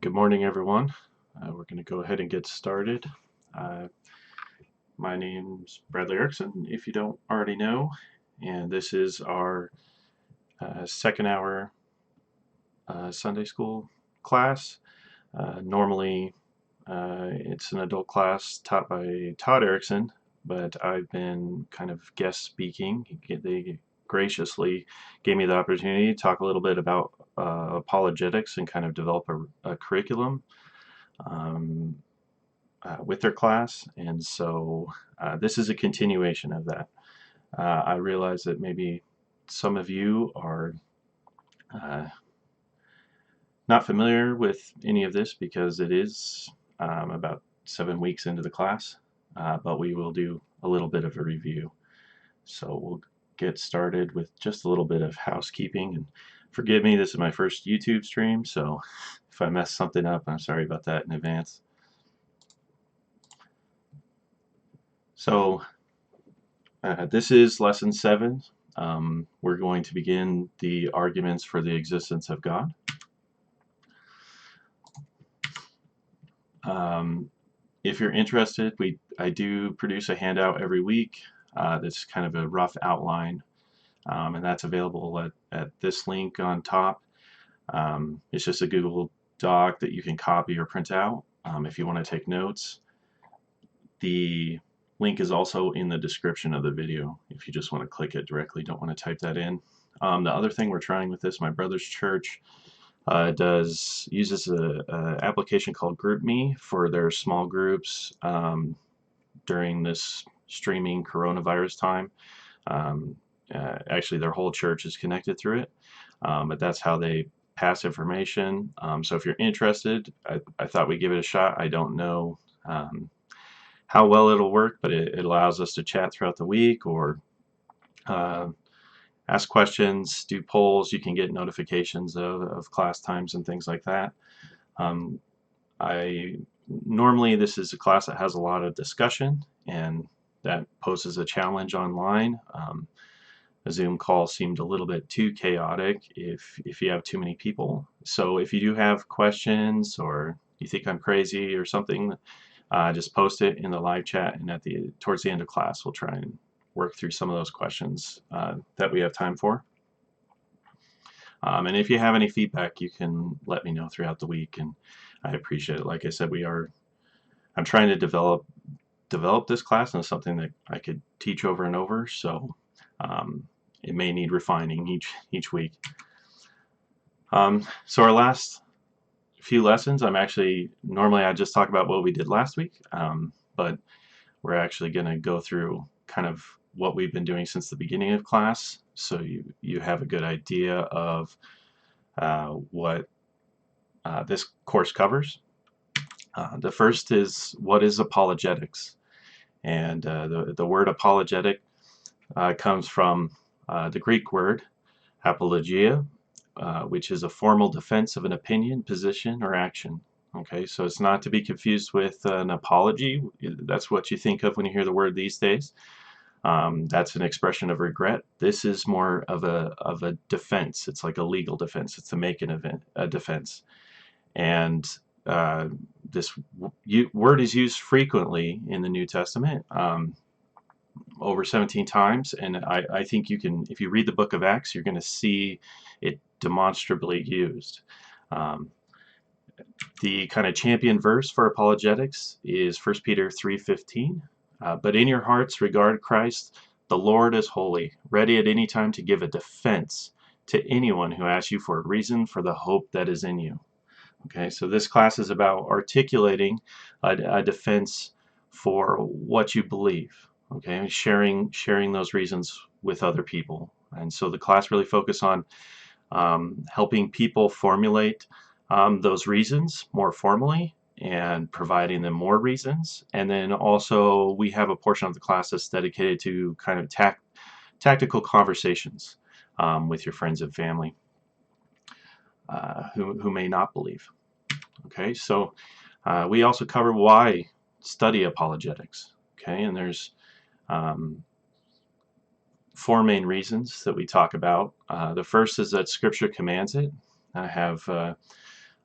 Good morning, everyone. We're going to go ahead and get started. Uh, my name's Bradley Erickson, if you don't already know, and this is our second hour Sunday school class. Normally, it's an adult class taught by Todd Erickson, but I've been kind of guest speaking. They graciously gave me the opportunity to talk a little bit about apologetics and kind of develop a curriculum. Um, with their class, and so this is a continuation of that. I realize that maybe some of you are uh, not familiar with any of this because it is about 7 weeks into the class, but we will do a little bit of a review. So we'll get started with just a little bit of housekeeping, and forgive me, this is my first YouTube stream, so if I mess something up, I'm sorry about that in advance. So this is lesson 7. We're going to begin the arguments for the existence of God. If you're interested, I do produce a handout every week that's kind of a rough outline, and that's available at this link on top. It's just a Google Doc that you can copy or print out if you want to take notes. The link is also in the description of the video if you just want to click it directly, don't want to type that in. The other thing we're trying with this, my brother's church uses a application called GroupMe for their small groups during this streaming coronavirus time. Actually, their whole church is connected through it, but that's how they pass information. So if you're interested, I thought we'd give it a shot. I don't know how well it'll work, but it allows us to chat throughout the week or ask questions, do polls. You can get notifications of class times and things like that. Normally this is a class that has a lot of discussion, and that poses a challenge online. A Zoom call seemed a little bit too chaotic if you have too many people. So if you do have questions or you think I'm crazy or something, just post it in the live chat, and towards the end of class we'll try and work through some of those questions that we have time for. And if you have any feedback, you can let me know throughout the week, and I appreciate it. Like I said, I'm trying to develop this class into something that I could teach over and over, so it may need refining each week. So our last few lessons, normally I just talk about what we did last week, but we're actually going to go through kind of what we've been doing since the beginning of class, so you have a good idea of what this course covers. The first is, what is apologetics? And the word apologetic comes from the Greek word apologia, which is a formal defense of an opinion, position, or action. Okay, so it's not to be confused with an apology. That's what you think of when you hear the word these days. That's an expression of regret. This is more of a defense. It's like a legal defense. It's to make a defense. And this word is used frequently in the New Testament, over 17 times, and I think if you read the book of Acts, you're going to see it demonstrably used. The kind of champion verse for apologetics is 1 Peter 3:15. But in your hearts regard Christ, the Lord as holy, ready at any time to give a defense to anyone who asks you for a reason for the hope that is in you. Okay, so this class is about articulating a defense for what you believe. Okay, sharing those reasons with other people. And so the class really focuses on helping people formulate those reasons more formally and providing them more reasons. And then also we have a portion of the class that's dedicated to kind of tactical conversations with your friends and family who may not believe. Okay, so we also cover why study apologetics. Okay, and there's 4 main reasons that we talk about. The first is that Scripture commands it. I have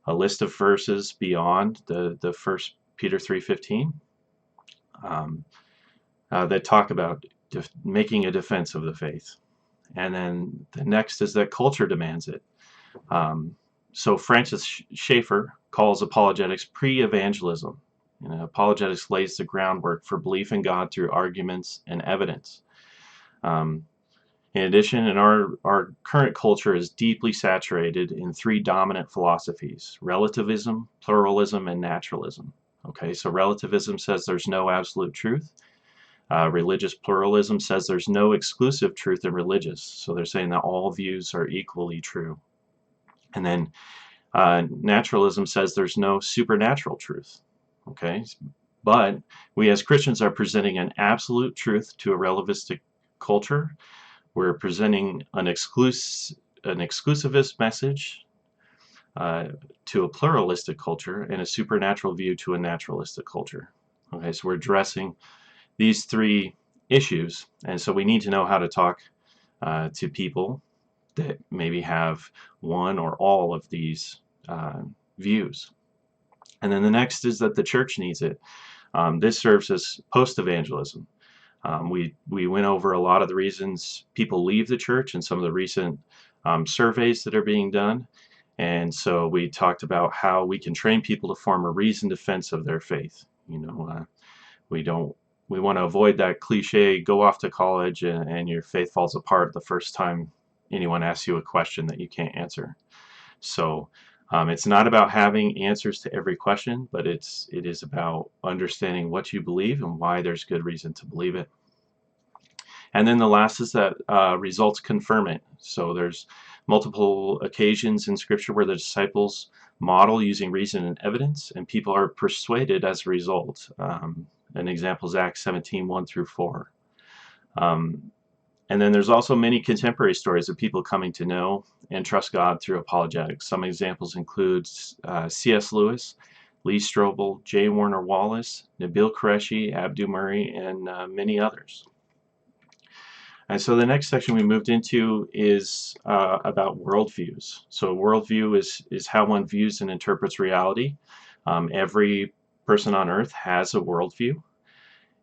a list of verses beyond the 1 Peter 3:15 that talk about making a defense of the faith. And then the next is that culture demands it. So Francis Schaeffer calls apologetics pre-evangelism. Apologetics lays the groundwork for belief in God through arguments and evidence. In addition, our current culture is deeply saturated in three dominant philosophies: relativism, pluralism, and naturalism. Okay, so relativism says there's no absolute truth. Religious pluralism says there's no exclusive truth in religious. So they're saying that all views are equally true. And then naturalism says there's no supernatural truth. Okay, but we as Christians are presenting an absolute truth to a relativistic culture. We're presenting an exclusivist message to a pluralistic culture, and a supernatural view to a naturalistic culture. Okay, so we're addressing these three issues, and so we need to know how to talk to people that maybe have one or all of these views. And then the next is that the church needs it. This serves as post-evangelism. We went over a lot of the reasons people leave the church and some of the recent surveys that are being done. And so we talked about how we can train people to form a reasoned defense of their faith. We want to avoid that cliche, go off to college and your faith falls apart the first time anyone asks you a question that you can't answer. So it's not about having answers to every question, but it is about understanding what you believe and why there's good reason to believe it. And then the last is that results confirm it. So there's multiple occasions in Scripture where the disciples model using reason and evidence, and people are persuaded as a result. An example is Acts 17:1-4. And then there's also many contemporary stories of people coming to know and trust God through apologetics. Some examples include C.S. Lewis, Lee Strobel, J. Warner Wallace, Nabil Qureshi, Abdu Murray, and many others. And so the next section we moved into is about worldviews. So worldview is how one views and interprets reality. Every person on earth has a worldview,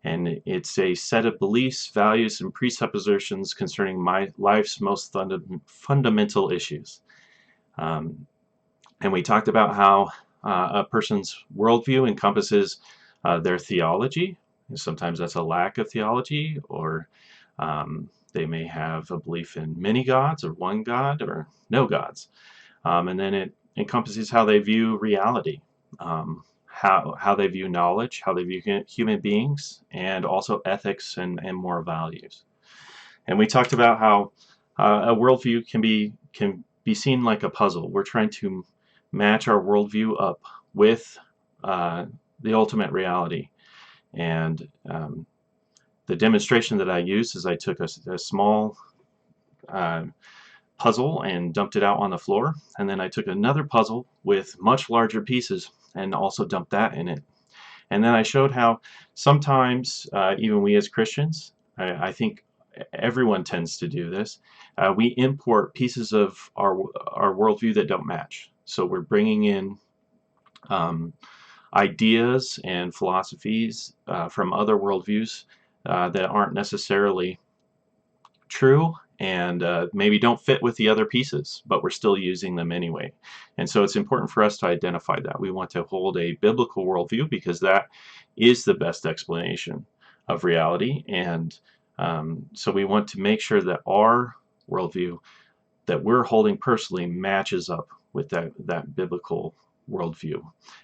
and it's a set of beliefs, values, and presuppositions concerning my life's most fundamental issues. And we talked about how a person's worldview encompasses their theology. Sometimes that's a lack of theology, or they may have a belief in many gods, or one God, or no gods. And then it encompasses how they view reality, how they view knowledge, how they view human beings, and also ethics and moral values. And we talked about how a worldview can be seen like a puzzle. We're trying to match our worldview up with the ultimate reality. And the demonstration that I used is I took a small puzzle and dumped it out on the floor, and then I took another puzzle with much larger pieces and also dumped that in it. And then I showed how sometimes even we as Christians, I think everyone tends to do this, we import pieces of our worldview that don't match. So we're bringing in ideas and philosophies from other worldviews that aren't necessarily true and maybe don't fit with the other pieces, but we're still using them anyway. And so it's important for us to identify that. We want to hold a biblical worldview because that is the best explanation of reality. And so we want to make sure that our worldview that we're holding personally matches up with that biblical worldview,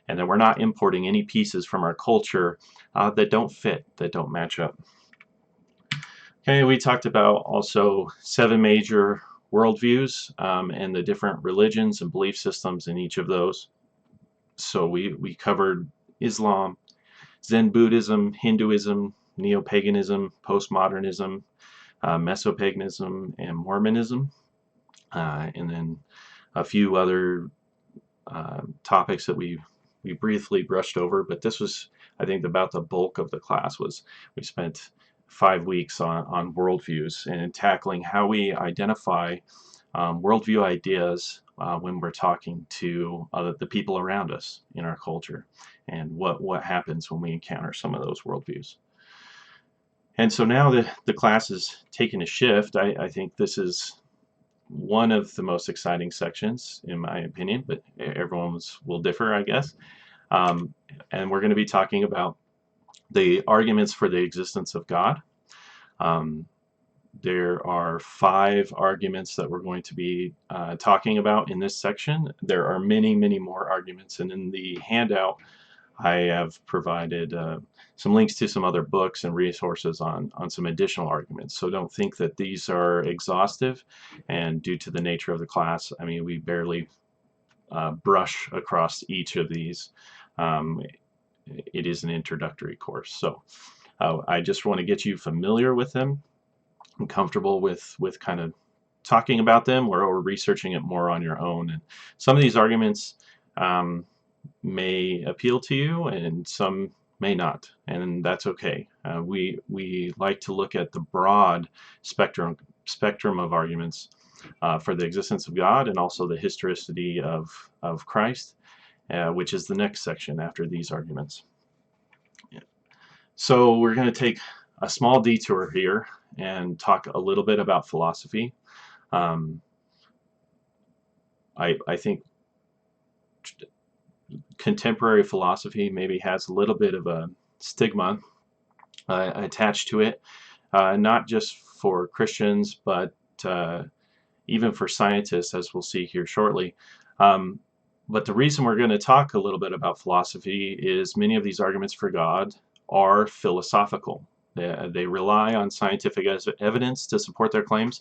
and that we're not importing any pieces from our culture that don't fit, that don't match up. Okay, we talked about also 7 major worldviews and the different religions and belief systems in each of those. So we covered Islam, Zen Buddhism, Hinduism, Neo-paganism, postmodernism, Mesopaganism, and Mormonism, and then a few other topics that we briefly brushed over. But this was, I think, about the bulk of the class. Was we spent 5 weeks on worldviews and tackling how we identify worldview ideas when we're talking to the people around us in our culture, and what happens when we encounter some of those worldviews. And so now the class is taking a shift. I think this is one of the most exciting sections, in my opinion, but everyone's will differ, I guess. Um, and we're going to be talking about the arguments for the existence of God. There are 5 arguments that we're going to be talking about in this section. There are many, many more arguments, and in the handout, I have provided some links to some other books and resources on some additional arguments. So don't think that these are exhaustive, and due to the nature of the class, I mean, we barely brush across each of these. It is an introductory course, so I just want to get you familiar with them and comfortable with kind of talking about them, or researching it more on your own. And some of these arguments may appeal to you, and some may not, and that's okay. We like to look at the broad spectrum of arguments for the existence of God, and also the historicity of Christ, which is the next section after these arguments. So we're going to take a small detour here and talk a little bit about philosophy. I think contemporary philosophy maybe has a little bit of a stigma attached to it, not just for Christians, but even for scientists, as we'll see here shortly. But the reason we're going to talk a little bit about philosophy is many of these arguments for God are philosophical. They rely on scientific evidence to support their claims,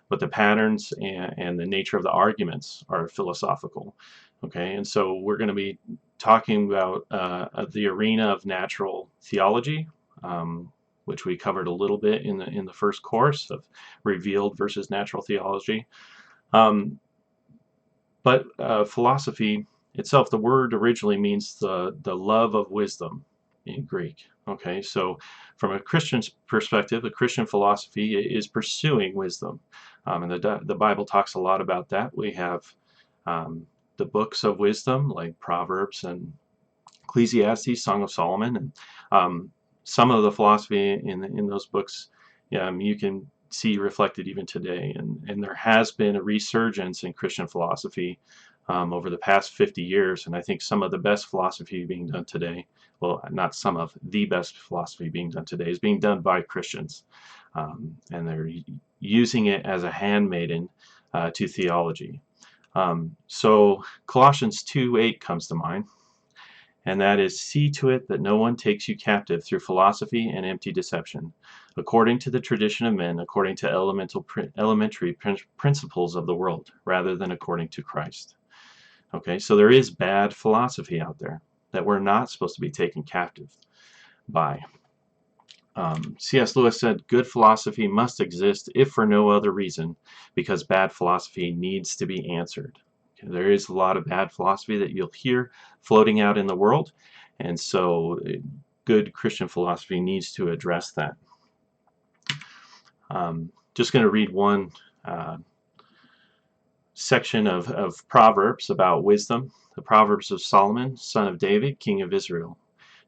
but the patterns and the nature of the arguments are philosophical. Okay, and so we're going to be talking about the arena of natural theology, which we covered a little bit in the first course of revealed versus natural theology. But philosophy itself, the word originally means the love of wisdom in Greek. Okay, so from a Christian's perspective, a Christian philosophy is pursuing wisdom, and the Bible talks a lot about that. We have the books of wisdom like Proverbs and Ecclesiastes, Song of Solomon, and some of the philosophy in those books you can see reflected even today. And there has been a resurgence in Christian philosophy over the past 50 years, and I think some of the best philosophy being done today, well, not some of, the best philosophy being done today is being done by Christians, and they're using it as a handmaiden to theology. So Colossians 2:8 comes to mind, and that is, see to it that no one takes you captive through philosophy and empty deception, according to the tradition of men, according to elementary principles of the world, rather than according to Christ. Okay, so there is bad philosophy out there that we're not supposed to be taken captive by. C.S. Lewis said, good philosophy must exist if for no other reason, because bad philosophy needs to be answered. Okay, there is a lot of bad philosophy that you'll hear floating out in the world, and so good Christian philosophy needs to address that. Just going to read one section of Proverbs about wisdom. The Proverbs of Solomon, son of David, king of Israel.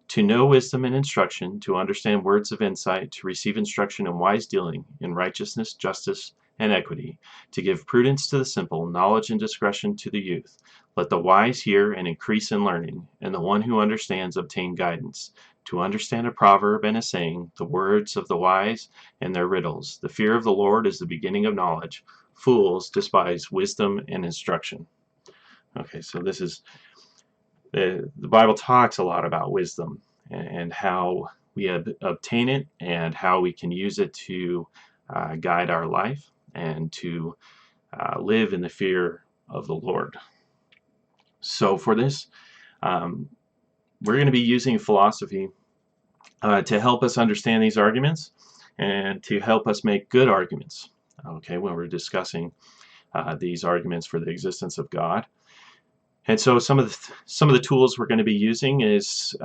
To know wisdom and instruction, to understand words of insight, to receive instruction in wise dealing, in righteousness, justice, and equity, to give prudence to the simple, knowledge and discretion to the youth. Let the wise hear and increase in learning, and the one who understands obtain guidance. To understand a proverb and a saying, the words of the wise and their riddles. The fear of the Lord is the beginning of knowledge. Fools despise wisdom and instruction. Okay, so this is the Bible talks a lot about wisdom and how we obtain it and how we can use it to guide our life and to live in the fear of the Lord. So for this, we're going to be using philosophy to help us understand these arguments and to help us make good arguments, okay, when we're discussing these arguments for the existence of God. And so some of the tools we're going to be using is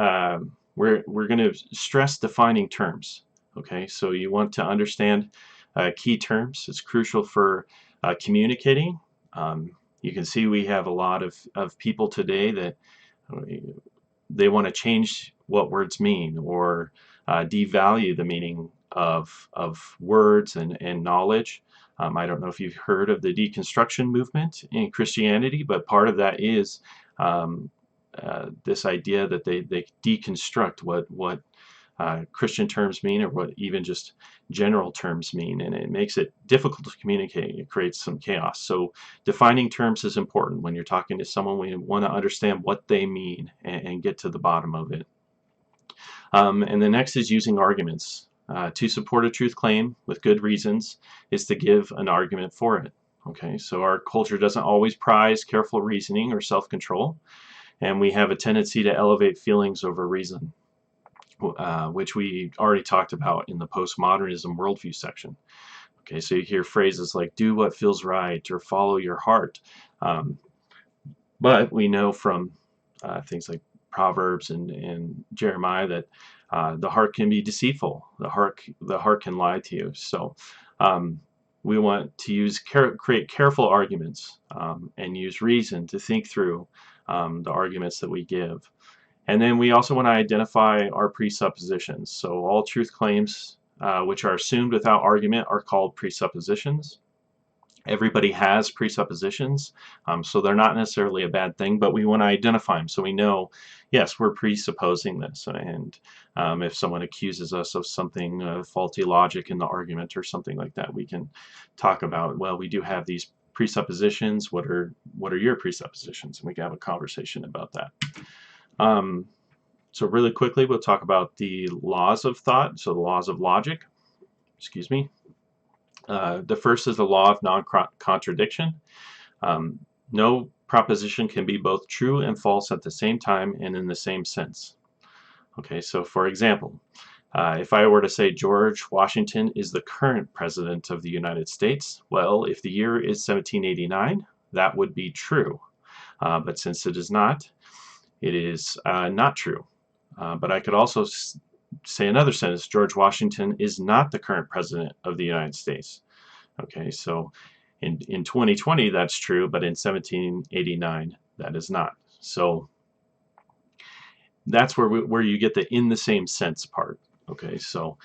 we're going to stress defining terms. Okay, so you want to understand key terms. It's crucial for communicating. you can see we have a lot of people today that they want to change what words mean, or devalue the meaning of words and knowledge. I don't know if you've heard of the deconstruction movement in Christianity, but part of that is this idea that they deconstruct what Christian terms mean, or what even just general terms mean, and it makes it difficult to communicate. It creates some chaos. So defining terms is important. When you're talking to someone, we want to understand what they mean and get to the bottom of it. And the next is using arguments. To support a truth claim with good reasons is to give an argument for it. Okay, so our culture doesn't always prize careful reasoning or self-control, and we have a tendency to elevate feelings over reason, which we already talked about in the postmodernism worldview section. Okay, so you hear phrases like "do what feels right" or "follow your heart," but we know from things like Proverbs and Jeremiah that the heart can be deceitful. The heart can lie to you. So we want to create careful arguments and use reason to think through the arguments that we give. And then we also want to identify our presuppositions. So all truth claims which are assumed without argument are called presuppositions. Everybody has presuppositions, so they're not necessarily a bad thing, but we want to identify them so we know, yes, we're presupposing this. And if someone accuses us of something, faulty logic in the argument or something like that, we can talk about, well, we do have these presuppositions. What are your presuppositions? And we can have a conversation about that. So really quickly, we'll talk about the laws of thought, so the laws of logic. Excuse me. The first is the law of non-contradiction. No proposition can be both true and false at the same time and in the same sense. Okay, so for example, if I were to say George Washington is the current president of the United States, well, if the year is 1789, that would be true. But since it is not, it is not true. But I could also say another sentence: George Washington is not the current president of the United States. Okay, so in 2020 that's true, but in 1789 that is not. So that's where you get the "in the same sense" part. Okay, so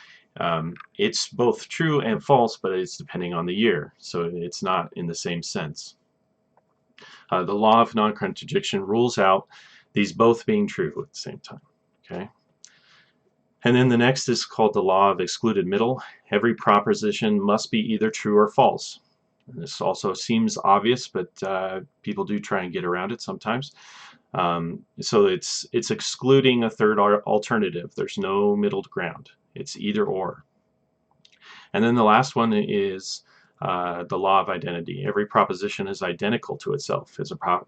it's both true and false, but it's depending on the year, so it's not in the same sense. The law of non-contradiction rules out these both being true at the same time. Okay. And then the next is called the law of excluded middle. Every proposition must be either true or false. And this also seems obvious, but people do try and get around it sometimes. So it's excluding a third alternative. There's no middle ground. It's either or. And then the last one is the law of identity. Every proposition is identical to itself.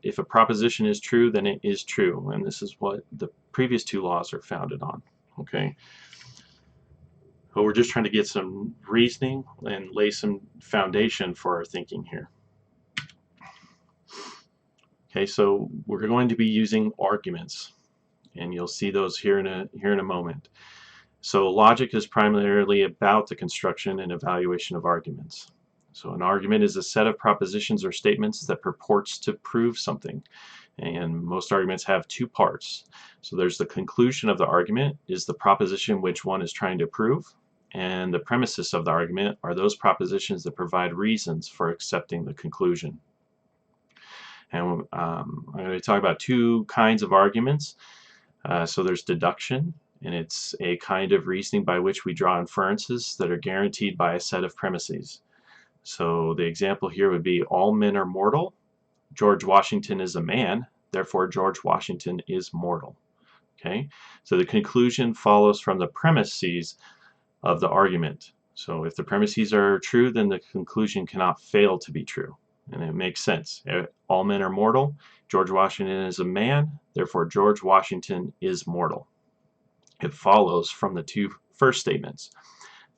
If a proposition is true, then it is true. And this is what the previous two laws are founded on. Okay. But we're just trying to get some reasoning and lay some foundation for our thinking here. Okay, so we're going to be using arguments, and you'll see those here in a moment. So logic is primarily about the construction and evaluation of arguments. So an argument is a set of propositions or statements that purports to prove something. And most arguments have two parts. So there's the conclusion of the argument, is the proposition which one is trying to prove, and the premises of the argument are those propositions that provide reasons for accepting the conclusion. And I'm going to talk about two kinds of arguments. So there's deduction, and it's a kind of reasoning by which we draw inferences that are guaranteed by a set of premises. So the example here would be: all men are mortal. George Washington is a man, therefore George Washington is mortal. Okay, so the conclusion follows from the premises of the argument. So if the premises are true, then the conclusion cannot fail to be true, and it makes sense. All men are mortal. George Washington is a man, therefore George Washington is mortal. It follows from the two first statements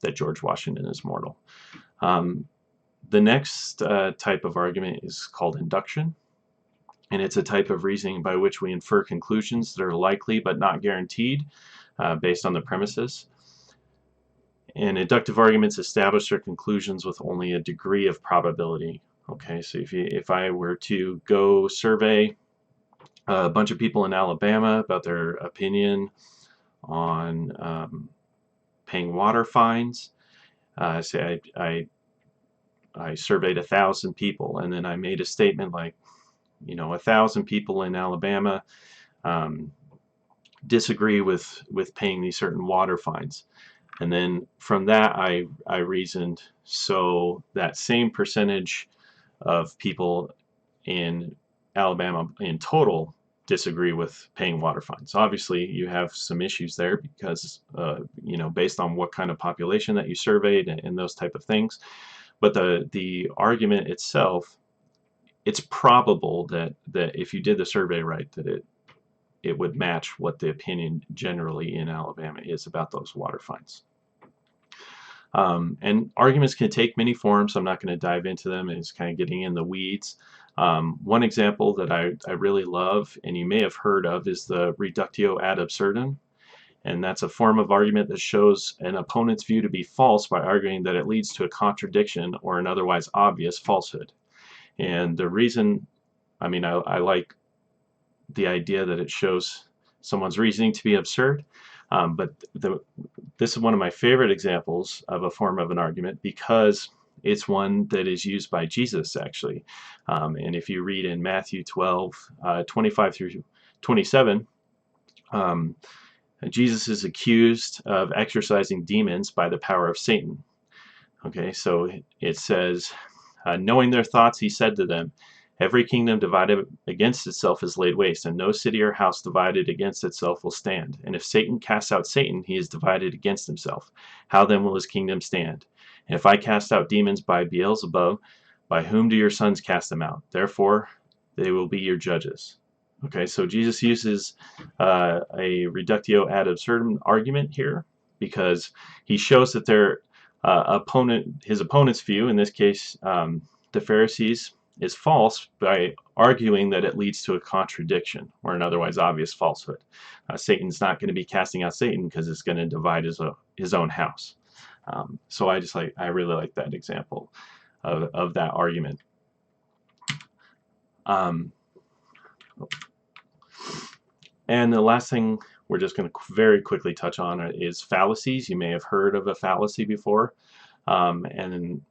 that George Washington is mortal. The next type of argument is called induction, and it's a type of reasoning by which we infer conclusions that are likely but not guaranteed based on the premises. And inductive arguments establish their conclusions with only a degree of probability. Okay, so if I were to go survey a bunch of people in Alabama about their opinion on paying water fines, say I surveyed 1,000 people, and then I made a statement like, 1,000 people in Alabama um, disagree with paying these certain water fines. And then from that, I reasoned, so that same percentage of people in Alabama in total disagree with paying water fines. Obviously, you have some issues there because, based on what kind of population that you surveyed and those type of things. But the argument itself, it's probable that if you did the survey right, that it would match what the opinion generally in Alabama is about those water fines. And arguments can take many forms. I'm not going to dive into them. It's kind of getting in the weeds. One example that I really love, and you may have heard of, is the reductio ad absurdum. And that's a form of argument that shows an opponent's view to be false by arguing that it leads to a contradiction or an otherwise obvious falsehood. And the reason, I like the idea that it shows someone's reasoning to be absurd, but this is one of my favorite examples of a form of an argument because it's one that is used by Jesus, actually. And if you read in Matthew 12, 25 through 27, Jesus is accused of exorcising demons by the power of Satan. Okay, so it says, knowing their thoughts, he said to them, every kingdom divided against itself is laid waste, and no city or house divided against itself will stand. And if Satan casts out Satan, he is divided against himself. How then will his kingdom stand? And if I cast out demons by Beelzebub, by whom do your sons cast them out? Therefore, they will be your judges. Okay, so Jesus uses a reductio ad absurdum argument here because he shows that his opponent's view, in this case the Pharisees, is false by arguing that it leads to a contradiction or an otherwise obvious falsehood. Satan's not going to be casting out Satan because it's going to divide his own house. So I really like that example of that argument. And the last thing we're just going to very quickly touch on is fallacies. You may have heard of a fallacy before. And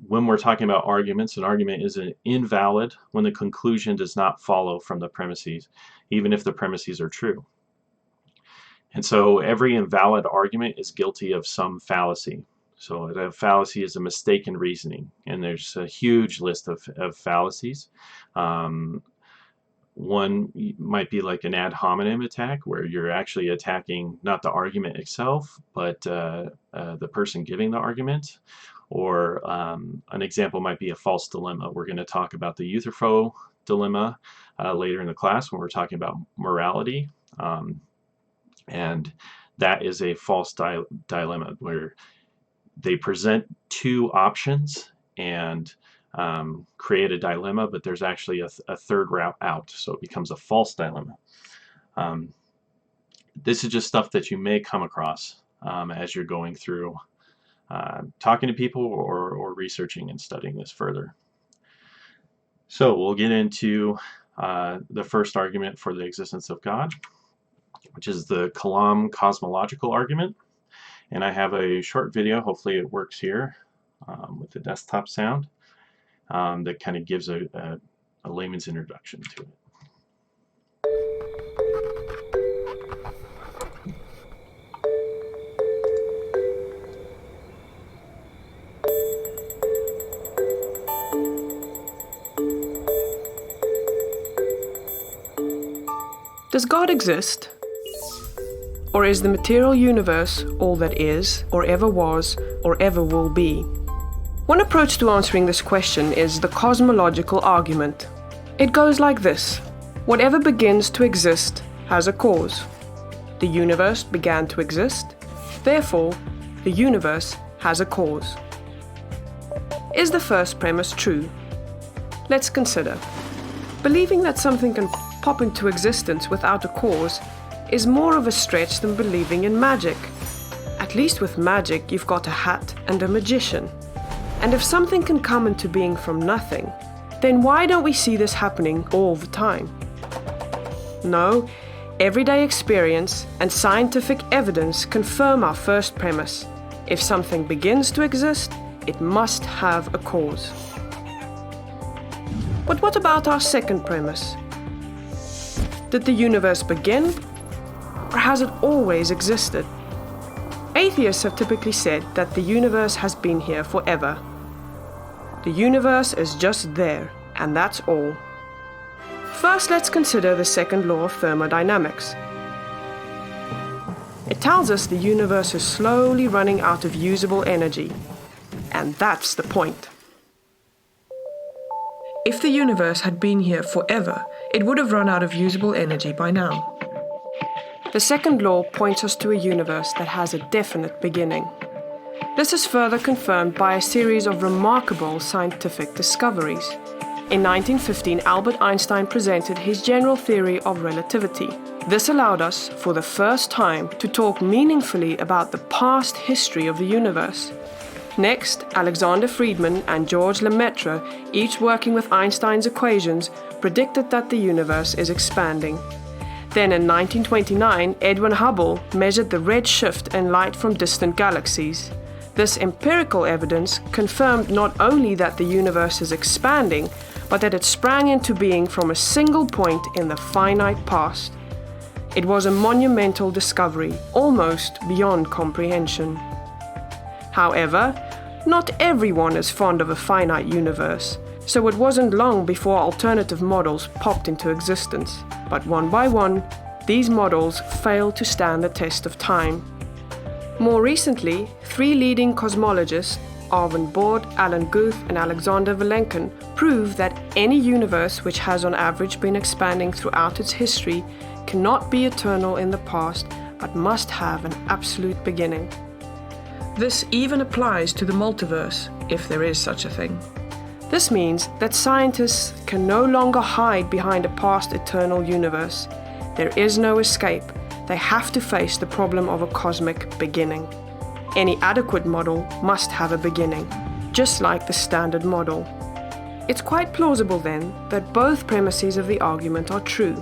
when we're talking about arguments, an argument is invalid when the conclusion does not follow from the premises, even if the premises are true. And so every invalid argument is guilty of some fallacy. So a fallacy is a mistaken reasoning, and there's a huge list of fallacies. One might be like an ad hominem attack, where you're actually attacking not the argument itself, but the person giving the argument. Or an example might be a false dilemma. We're going to talk about the Euthyphro dilemma later in the class when we're talking about morality. And that is a false dilemma where they present two options and create a dilemma, but there's actually a third route out, so it becomes a false dilemma. This is just stuff that you may come across as you're going through talking to people or researching and studying this further. So we'll get into the first argument for the existence of God, which is the Kalam cosmological argument. And I have a short video, hopefully it works here with the desktop sound, that kind of gives a layman's introduction to it. Does God exist? Or is the material universe all that is, or ever was, or ever will be? One approach to answering this question is the cosmological argument. It goes like this: whatever begins to exist has a cause. The universe began to exist, therefore, the universe has a cause. Is the first premise true? Let's consider. Believing that something can pop into existence without a cause is more of a stretch than believing in magic. At least with magic, you've got a hat and a magician. And if something can come into being from nothing, then why don't we see this happening all the time? No, everyday experience and scientific evidence confirm our first premise. If something begins to exist, it must have a cause. But what about our second premise? Did the universe begin, or has it always existed? Atheists have typically said that the universe has been here forever. The universe is just there, and that's all. First, let's consider the second law of thermodynamics. It tells us the universe is slowly running out of usable energy, and that's the point. If the universe had been here forever, it would have run out of usable energy by now. The second law points us to a universe that has a definite beginning. This is further confirmed by a series of remarkable scientific discoveries. In 1915, Albert Einstein presented his general theory of relativity. This allowed us, for the first time, to talk meaningfully about the past history of the universe. Next, Alexander Friedmann and George Lemaitre, each working with Einstein's equations, predicted that the universe is expanding. Then in 1929, Edwin Hubble measured the red shift in light from distant galaxies. This empirical evidence confirmed not only that the universe is expanding, but that it sprang into being from a single point in the finite past. It was a monumental discovery, almost beyond comprehension. However, not everyone is fond of a finite universe, so it wasn't long before alternative models popped into existence. But one by one, these models failed to stand the test of time. More recently, 3 leading cosmologists, Arvin Bord, Alan Guth, and Alexander Vilenkin, prove that any universe which has on average been expanding throughout its history cannot be eternal in the past, but must have an absolute beginning. This even applies to the multiverse, if there is such a thing. This means that scientists can no longer hide behind a past eternal universe. There is no escape. They have to face the problem of a cosmic beginning. Any adequate model must have a beginning, just like the standard model. It's quite plausible then that both premises of the argument are true.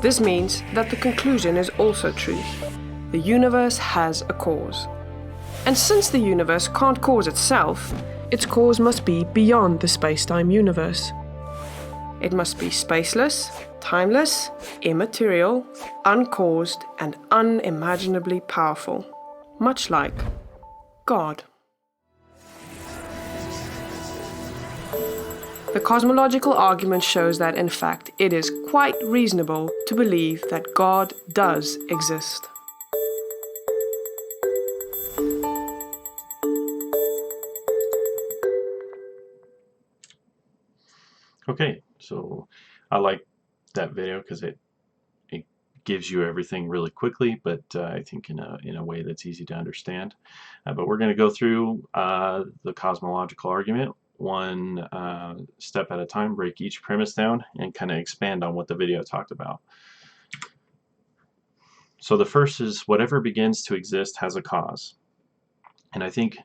This means that the conclusion is also true. The universe has a cause. And since the universe can't cause itself, its cause must be beyond the space-time universe. It must be spaceless, timeless, immaterial, uncaused, and unimaginably powerful, much like God. The cosmological argument shows that, in fact, it is quite reasonable to believe that God does exist. Okay, so I like that video because it gives you everything really quickly, but I think in a way that's easy to understand. But we're going to go through the cosmological argument one step at a time, break each premise down, and kind of expand on what the video talked about. So the first is whatever begins to exist has a cause. And I think,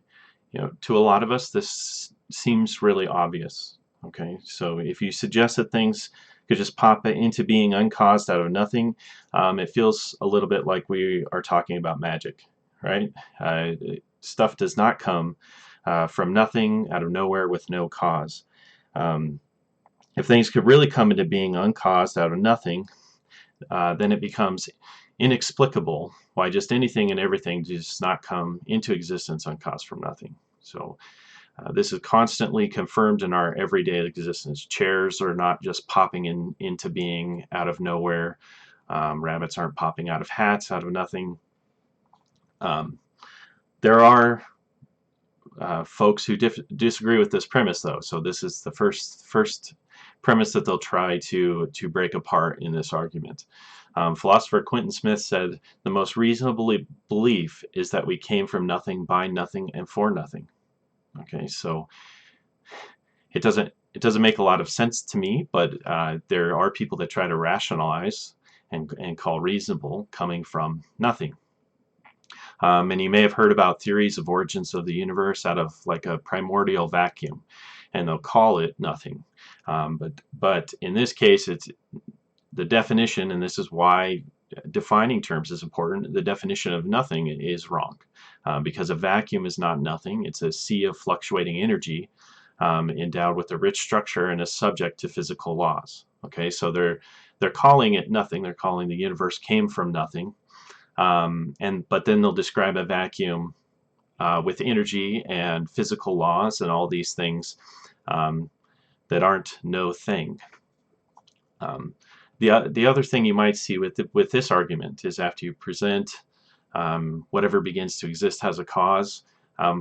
to a lot of us, this seems really obvious. Okay, so if you suggest that things could just pop into being uncaused out of nothing, it feels a little bit like we are talking about magic, right? Stuff does not come from nothing, out of nowhere, with no cause. If things could really come into being uncaused out of nothing, then it becomes inexplicable why just anything and everything does not come into existence uncaused from nothing. So this is constantly confirmed in our everyday existence. Chairs are not just popping into being out of nowhere. Rabbits aren't popping out of hats out of nothing. There are folks who disagree with this premise, though. So this is the first premise that they'll try to break apart in this argument. Philosopher Quentin Smith said, "The most reasonable belief is that we came from nothing, by nothing, and for nothing." Okay, so it doesn't make a lot of sense to me, but there are people that try to rationalize and call reasonable coming from nothing. And you may have heard about theories of origins of the universe out of like a primordial vacuum, and they'll call it nothing. But in this case, it's the definition, and this is why defining terms is important. The definition of nothing is wrong, because a vacuum is not nothing. It's a sea of fluctuating energy, endowed with a rich structure and is subject to physical laws. Okay, so they're calling it nothing. They're calling the universe came from nothing, but then they'll describe a vacuum with energy and physical laws and all these things um, that aren't no thing. Um, the other thing you might see with this argument is after you present whatever begins to exist has a cause,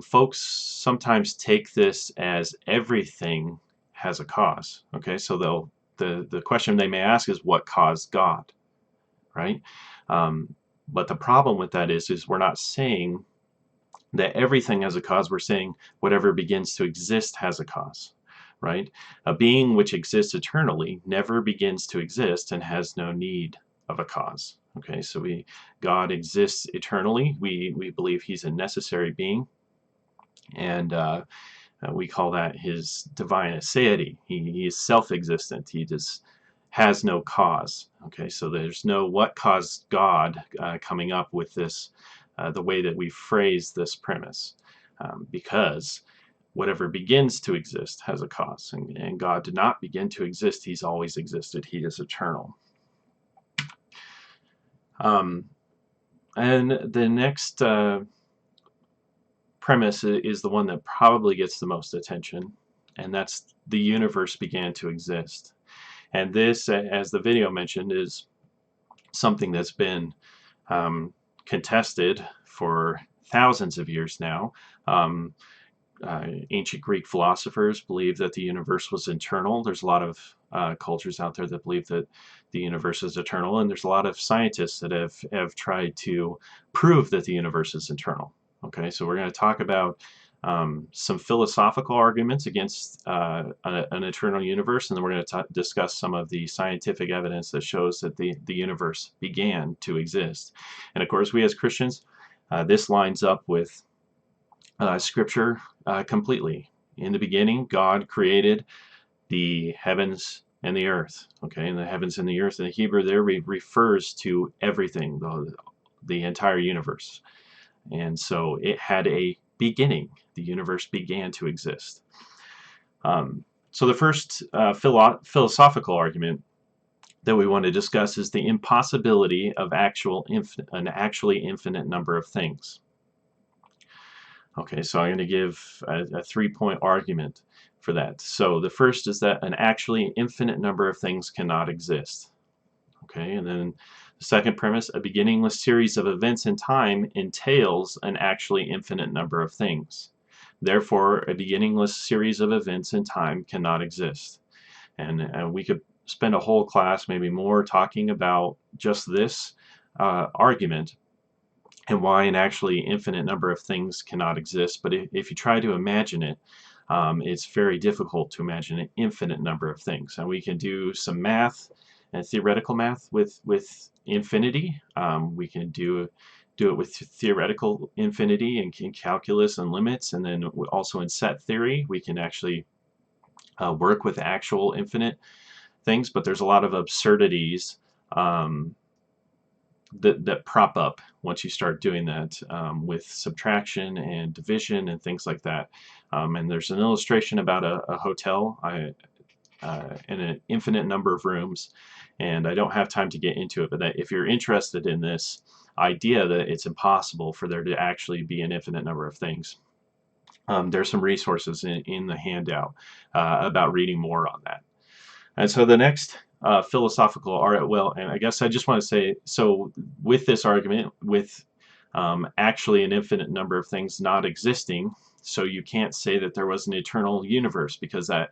folks sometimes take this as everything has a cause. Okay, so the question they may ask is what caused God, right? But the problem with that is we're not saying that everything has a cause. We're saying whatever begins to exist has a cause, right? A being which exists eternally never begins to exist and has no need of a cause. Okay, so God exists eternally. We believe he's a necessary being, and we call that his divine aseity. He is self-existent. He just has no cause. Okay, so there's no what caused God coming up with this, the way that we phrase this premise, because whatever begins to exist has a cause, and God did not begin to exist. He's always existed. He is eternal. And the next premise is the one that probably gets the most attention, and that's the universe began to exist. And this, as the video mentioned, is something that's been contested for thousands of years now. Ancient Greek philosophers believe that the universe was eternal. There's a lot of cultures out there that believe that the universe is eternal, and there's a lot of scientists that have tried to prove that the universe is eternal. Okay, so we're going to talk about some philosophical arguments against an eternal universe, and then we're going to discuss some of the scientific evidence that shows that the universe began to exist. And of course, we as Christians, this lines up with Scripture completely. In the beginning, God created the heavens and the earth. Okay, and the heavens and the earth in the Hebrew there refers to everything, the entire universe. And so it had a beginning. The universe began to exist. So the first philosophical argument that we want to discuss is the impossibility of an actually infinite number of things. Okay, so I'm going to give a three-point argument for that. So the first is that an actually infinite number of things cannot exist. Okay, and then the second premise, a beginningless series of events in time entails an actually infinite number of things. Therefore, a beginningless series of events in time cannot exist. And we could spend a whole class, maybe more, talking about just this argument and why an actually infinite number of things cannot exist. But if you try to imagine it, it's very difficult to imagine an infinite number of things. And we can do some math and theoretical math with infinity. We can do it with theoretical infinity and in calculus and limits, and then also in set theory we can actually work with actual infinite things. But there's a lot of absurdities that prop up once you start doing that, with subtraction and division and things like that. And there's an illustration about a hotel in an infinite number of rooms, and I don't have time to get into it, but that if you're interested in this idea that it's impossible for there to actually be an infinite number of things, there's some resources in the handout about reading more on that. And so the next philosophical well, and I guess I just want to say, so with this argument, with actually an infinite number of things not existing, so you can't say that there was an eternal universe, because that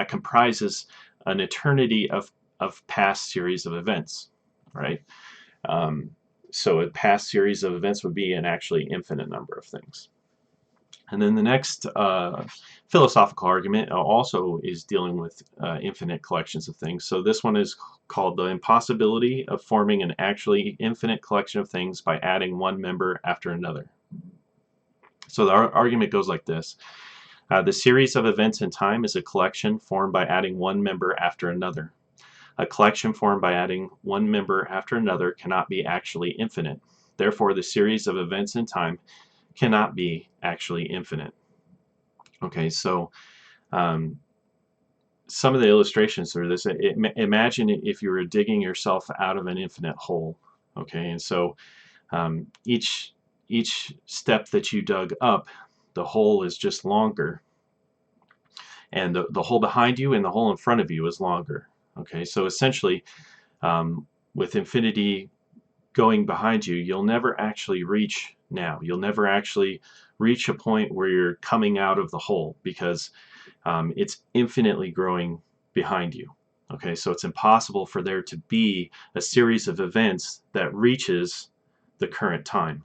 comprises an eternity of past series of events, right? So a past series of events would be an actually infinite number of things. And then the next philosophical argument also is dealing with infinite collections of things. So this one is called the impossibility of forming an actually infinite collection of things by adding one member after another. So the argument goes like this. The series of events in time is a collection formed by adding one member after another. A collection formed by adding one member after another cannot be actually infinite. Therefore, the series of events in time cannot be actually infinite. Okay, so some of the illustrations are this. Imagine if you were digging yourself out of an infinite hole. Okay, and so each step that you dug up, the hole is just longer, and the hole behind you and the hole in front of you is longer. Okay, so essentially, with infinity going behind you, you'll never actually reach now. You'll never actually reach a point where you're coming out of the hole, because it's infinitely growing behind you. Okay, so it's impossible for there to be a series of events that reaches the current time.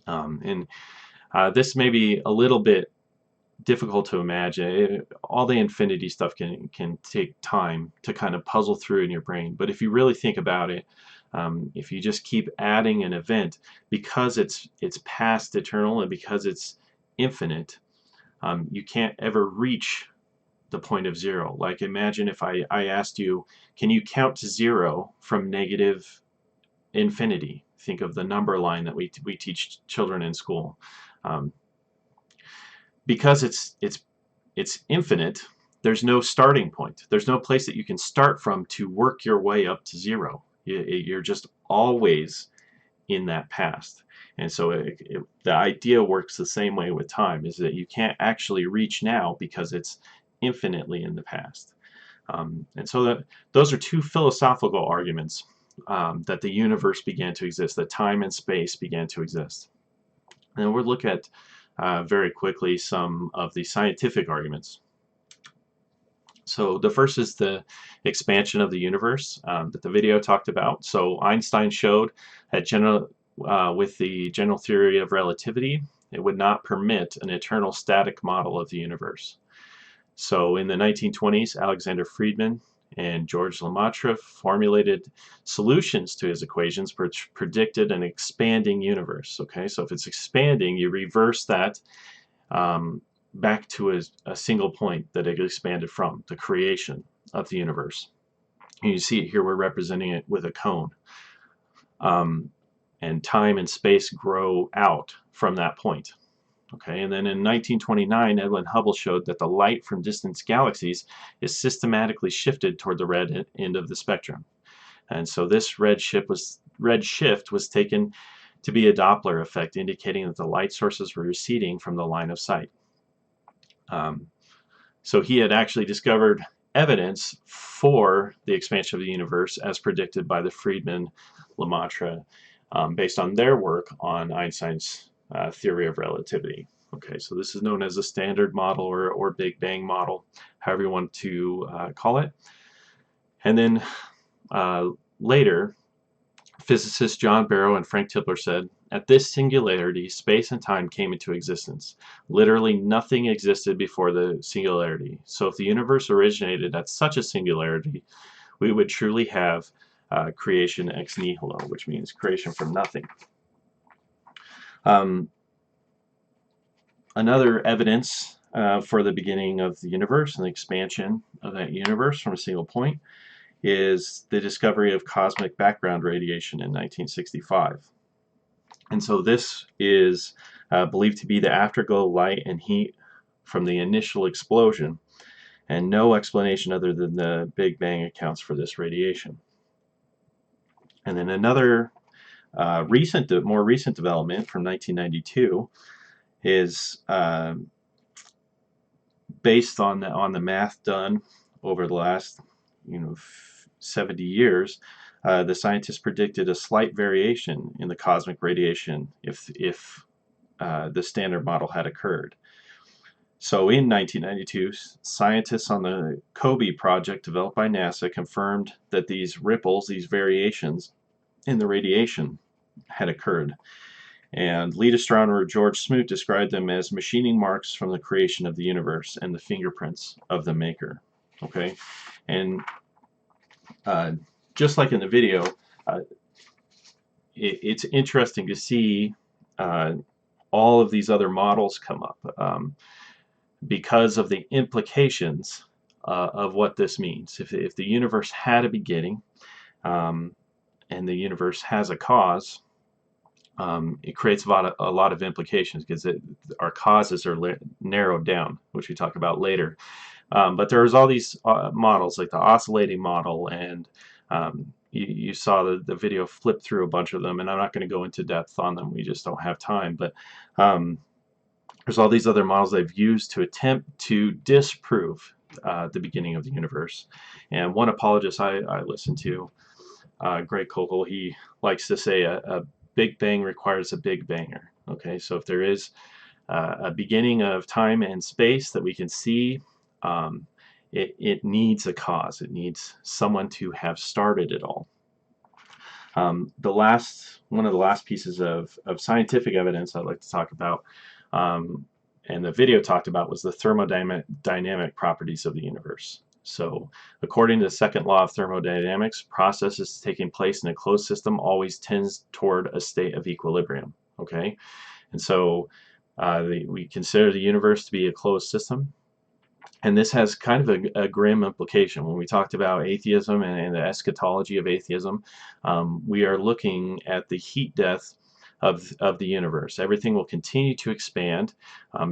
And this may be a little bit difficult to imagine. All the infinity stuff can take time to kind of puzzle through in your brain. But if you really think about it, if you just keep adding an event, because it's past eternal and because it's infinite, you can't ever reach the point of zero. Like, imagine if I asked you, can you count to zero from negative infinity? Think of the number line that we teach children in school. Because it's infinite, there's no starting point. There's no place that you can start from to work your way up to zero. You're just always in that past. And so the idea works the same way with time, is that you can't actually reach now because it's infinitely in the past. And so those are two philosophical arguments that the universe began to exist, that time and space began to exist. And we'll look at very quickly some of the scientific arguments. So the first is the expansion of the universe that the video talked about. So Einstein showed that with the general theory of relativity, it would not permit an eternal static model of the universe. So in the 1920s, Alexander Friedman and George Lemaitre formulated solutions to his equations which predicted an expanding universe. Okay, so if it's expanding, you reverse that back to a single point that it expanded from, the creation of the universe. And you see it here, we're representing it with a cone. And time and space grow out from that point. Okay, and then in 1929, Edwin Hubble showed that the light from distant galaxies is systematically shifted toward the red end of the spectrum. And so this red shift was taken to be a Doppler effect, indicating that the light sources were receding from the line of sight. So he had actually discovered evidence for the expansion of the universe as predicted by the Friedman-Lemaitre, based on their work on Einstein's theory of relativity. Okay, so this is known as the Standard Model or Big Bang Model, however you want to call it. And then later, physicists John Barrow and Frank Tipler said, at this singularity, space and time came into existence. Literally nothing existed before the singularity. So if the universe originated at such a singularity, we would truly have creation ex nihilo, which means creation from nothing. Another evidence for the beginning of the universe and the expansion of that universe from a single point is the discovery of cosmic background radiation in 1965. And so this is believed to be the afterglow light and heat from the initial explosion, and no explanation other than the Big Bang accounts for this radiation. And then another more recent development from 1992 is based on the math done over the last 70 years. The scientists predicted a slight variation in the cosmic radiation if the Standard Model had occurred. So in 1992, scientists on the COBE project developed by NASA confirmed that these ripples, these variations in the radiation had occurred. And lead astronomer George Smoot described them as machining marks from the creation of the universe and the fingerprints of the maker. Okay, and just like in the video, uh, it's interesting to see all of these other models come up because of the implications of what this means. If the universe had a beginning and the universe has a cause, it creates a lot of implications because our causes are narrowed down, which we talk about later. But there's all these models, like the oscillating model, and you saw the video flip through a bunch of them, and I'm not going to go into depth on them. We just don't have time. But there's all these other models they've used to attempt to disprove the beginning of the universe. And one apologist I listen to, Greg Kokel, he likes to say a Big Bang requires a Big Banger. Okay, so if there is a beginning of time and space that we can see, it needs a cause. It needs someone to have started it all. One of the last pieces of scientific evidence I'd like to talk about, and the video talked about, was the thermodynamic properties of the universe. So according to the second law of thermodynamics, processes taking place in a closed system always tends toward a state of equilibrium. Okay, and so we consider the universe to be a closed system. And this has kind of a grim implication. When we talked about atheism and the eschatology of atheism, we are looking at the heat death of the universe. Everything will continue to expand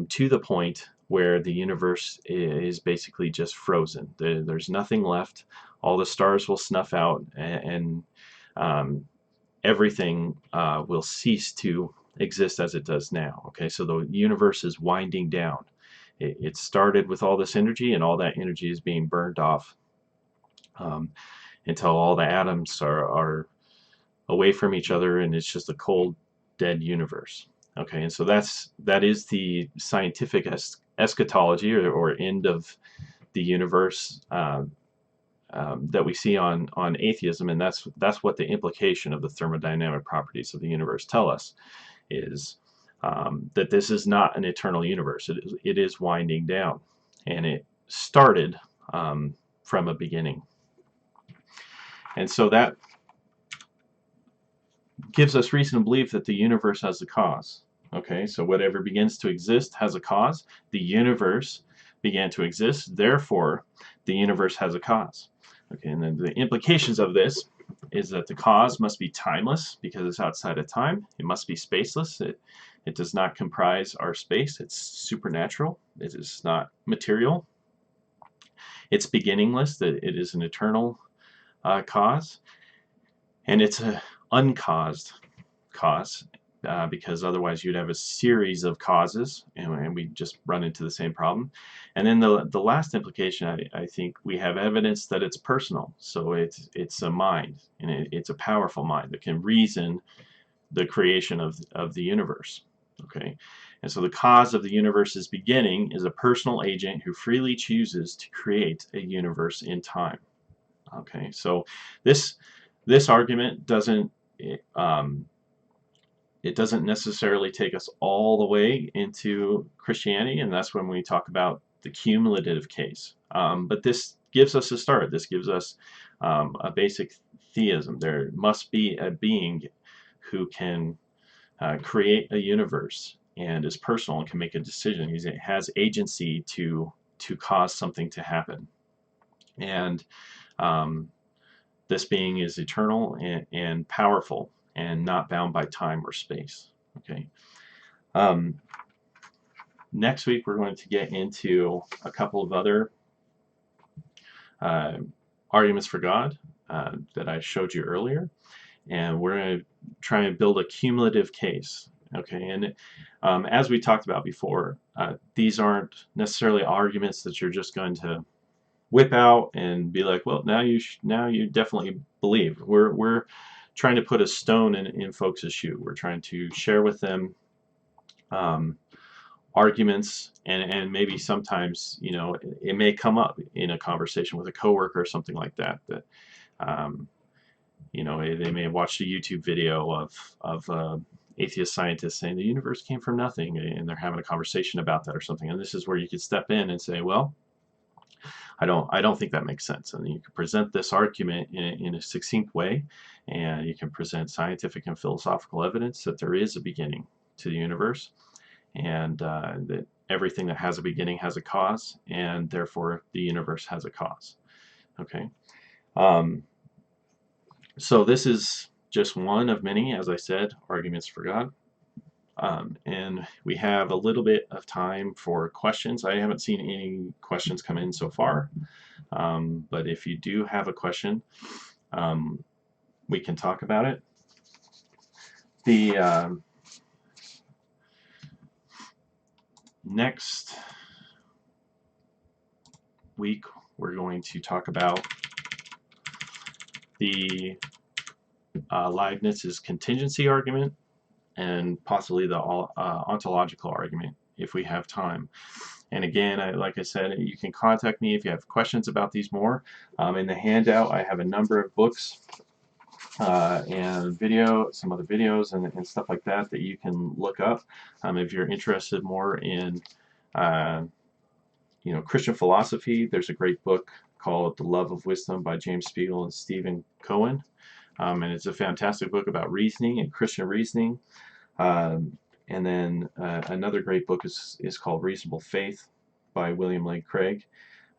to the point where the universe is basically just frozen. There's nothing left. All the stars will snuff out, and everything will cease to exist as it does now. Okay, so the universe is winding down. It started with all this energy, and all that energy is being burned off until all the atoms are away from each other, and it's just a cold, dead universe. Okay, and so that is the scientific eschatology, or end of the universe that we see on atheism, and that's what the implication of the thermodynamic properties of the universe tell us, is that this is not an eternal universe. It is winding down, and it started from a beginning. And so that gives us reason to believe that the universe has a cause. Okay, so whatever begins to exist has a cause. The universe began to exist, therefore the universe has a cause. Okay, and then the implications of this is that the cause must be timeless because it's outside of time. It must be spaceless. It does not comprise our space. It's supernatural. It is not material. It's beginningless. It is an eternal cause. And it's an uncaused cause, because otherwise you'd have a series of causes, and we just run into the same problem. And then the last implication, I think we have evidence that it's personal. So it's a mind, and it's a powerful mind that can reason the creation of the universe. Okay, and so the cause of the universe's beginning is a personal agent who freely chooses to create a universe in time. Okay, so this argument doesn't it doesn't necessarily take us all the way into Christianity, and that's when we talk about the cumulative case. But this gives us a start. This gives us a basic theism. There must be a being who can create a universe and is personal and can make a decision. He has agency to cause something to happen. And this being is eternal and powerful and not bound by time or space. Okay. Next week we're going to get into a couple of other arguments for God that I showed you earlier, and we're going to try and build a cumulative case. Okay, and as we talked about before, these aren't necessarily arguments that you're just going to whip out and be like, well, now you definitely believe. We're trying to put a stone in folks' shoe. We're trying to share with them arguments, and maybe sometimes, it may come up in a conversation with a coworker or something like that, they may have watched a YouTube video of atheist scientist saying the universe came from nothing, and they're having a conversation about that or something. And this is where you could step in and say, well, I don't think that makes sense. And you can present this argument in a succinct way, and you can present scientific and philosophical evidence that there is a beginning to the universe, and that everything that has a beginning has a cause, and therefore the universe has a cause. Okay. Um, so this is just one of many, as I said, arguments for God. And we have a little bit of time for questions. I haven't seen any questions come in so far, but if you do have a question, we can talk about it. The next week, we're going to talk about the Leibniz's contingency argument and possibly the ontological argument if we have time. And again, like I said, you can contact me if you have questions about these more. In the handout, I have a number of books and some other videos and stuff like that that you can look up if you're interested more in Christian philosophy. There's a great book called The Love of Wisdom by James Spiegel and Stephen Cohen. And it's a fantastic book about reasoning and Christian reasoning. And then another great book is called Reasonable Faith by William Lane Craig,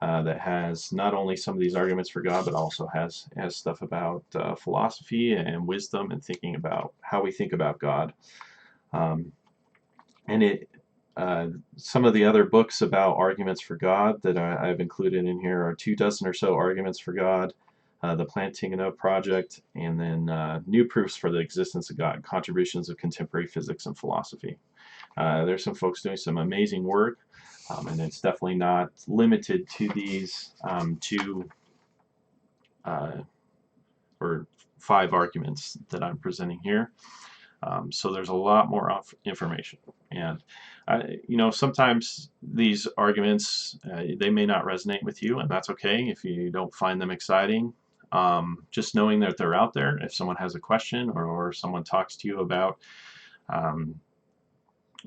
that has not only some of these arguments for God, but also has stuff about philosophy and wisdom and thinking about how we think about God. Some of the other books about arguments for God that I've included in here are 24 or so arguments for God, the Plantinga Project, and then New Proofs for the Existence of God, Contributions of Contemporary Physics and Philosophy. There's some folks doing some amazing work, and it's definitely not limited to these two or 5 arguments that I'm presenting here. So there's a lot more information, and sometimes these arguments they may not resonate with you, and that's okay if you don't find them exciting. Just knowing that they're out there, if someone has a question or someone talks to you about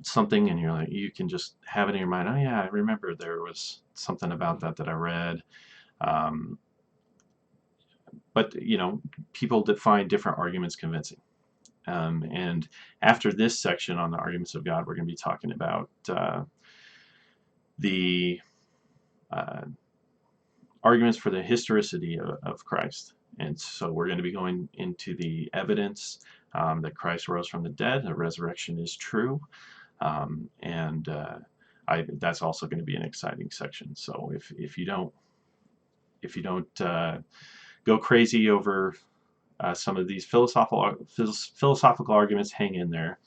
something, and you can just have it in your mind, oh yeah, I remember there was something about that I read. But people find different arguments convincing. And after this section on the arguments of God, we're going to be talking about the arguments for the historicity of Christ. And so we're going to be going into the evidence that Christ rose from the dead, the resurrection is true. That's also going to be an exciting section. So if you don't go crazy over some of these philosophical arguments, hang in there.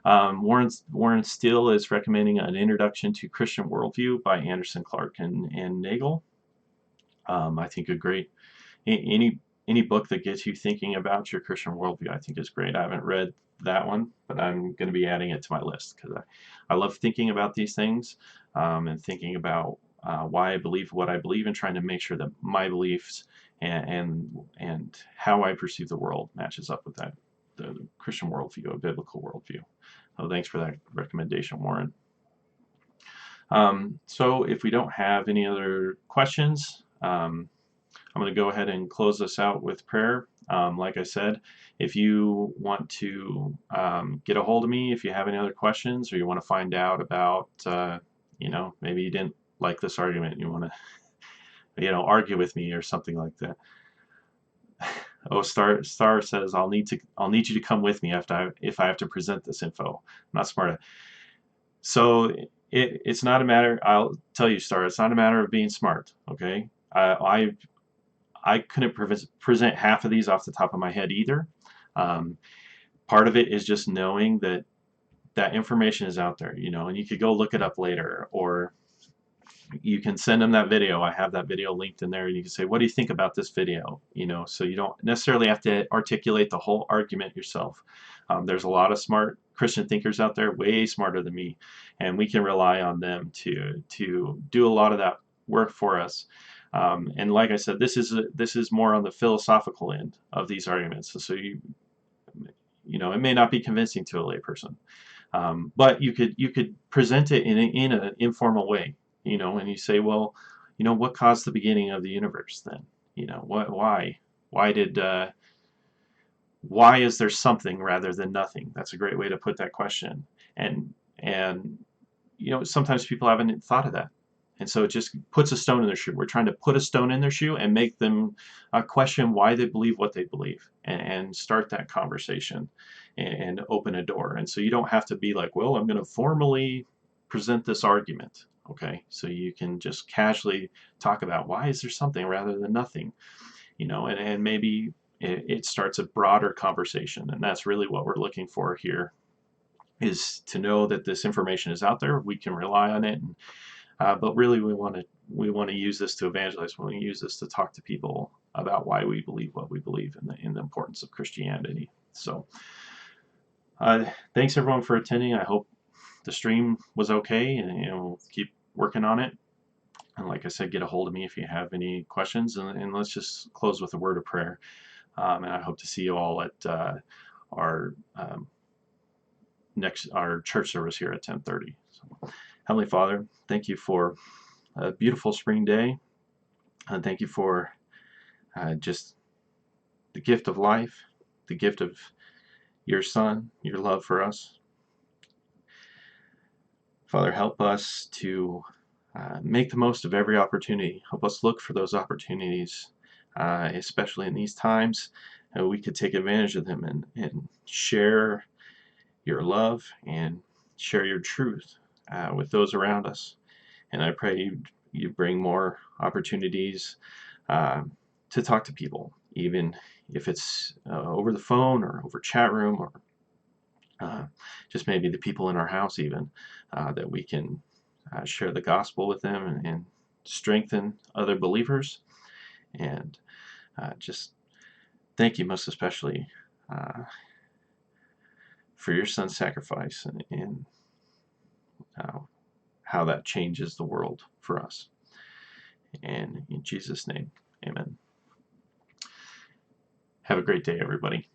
Warren Steele is recommending An Introduction to Christian Worldview by Anderson, Clark, and Nagel. I think any book that gets you thinking about your Christian worldview, I think is great. I haven't read that one, but I'm going to be adding it to my list because I love thinking about these things and thinking about why I believe what I believe, and trying to make sure that my beliefs and how I perceive the world matches up with the Christian worldview, a biblical worldview. So thanks for that recommendation, Warren. So if we don't have any other questions, I'm going to go ahead and close this out with prayer. Like I said, if you want to get a hold of me, if you have any other questions, or you want to find out about, maybe you didn't like this argument, and you want to, argue with me or something like that. Oh, Star says, I'll need you to come with me if I have to present this info. I'm not smart. So it's not a matter. I'll tell you, Star. It's not a matter of being smart. Okay. I couldn't present half of these off the top of my head either. Part of it is just knowing that information is out there, and you could go look it up later, or you can send them that video. I have that video linked in there, and you can say, what do you think about this video? So you don't necessarily have to articulate the whole argument yourself. There's a lot of smart Christian thinkers out there, way smarter than me, and we can rely on them to do a lot of that work for us. And like I said, this is more on the philosophical end of these arguments. So it may not be convincing to a layperson, but you could present it in an informal way, and you say, well, what caused the beginning of the universe then? Why did why is there something rather than nothing? That's a great way to put that question. And sometimes people haven't thought of that. And so it just puts a stone in their shoe. We're trying to put a stone in their shoe and make them question why they believe what they believe, and start that conversation and open a door. And so you don't have to be like, well, I'm going to formally present this argument. Okay. So you can just casually talk about why is there something rather than nothing, and maybe it starts a broader conversation. And that's really what we're looking for here, is to know that this information is out there. We can rely on it, but really we want to use this to evangelize. We want to use this to talk to people about why we believe what we believe, in the importance of Christianity. So thanks everyone for attending. I hope the stream was okay, and we'll keep working on it. And like I said, get a hold of me if you have any questions, and let's just close with a word of prayer. And I hope to see you all at our our church service here at 10:30. So, Heavenly Father, thank you for a beautiful spring day, and thank you for just the gift of life, the gift of your Son, your love for us. Father, help us to make the most of every opportunity. Help us look for those opportunities, especially in these times. We could take advantage of them and share your love and share your truth with those around us. And I pray you bring more opportunities to talk to people, even if it's over the phone or over chat room, or just maybe the people in our house even, that we can share the gospel with them, and strengthen other believers. And just thank you most especially for your Son's sacrifice, and how that changes the world for us. And in Jesus' name, amen. Have a great day, everybody.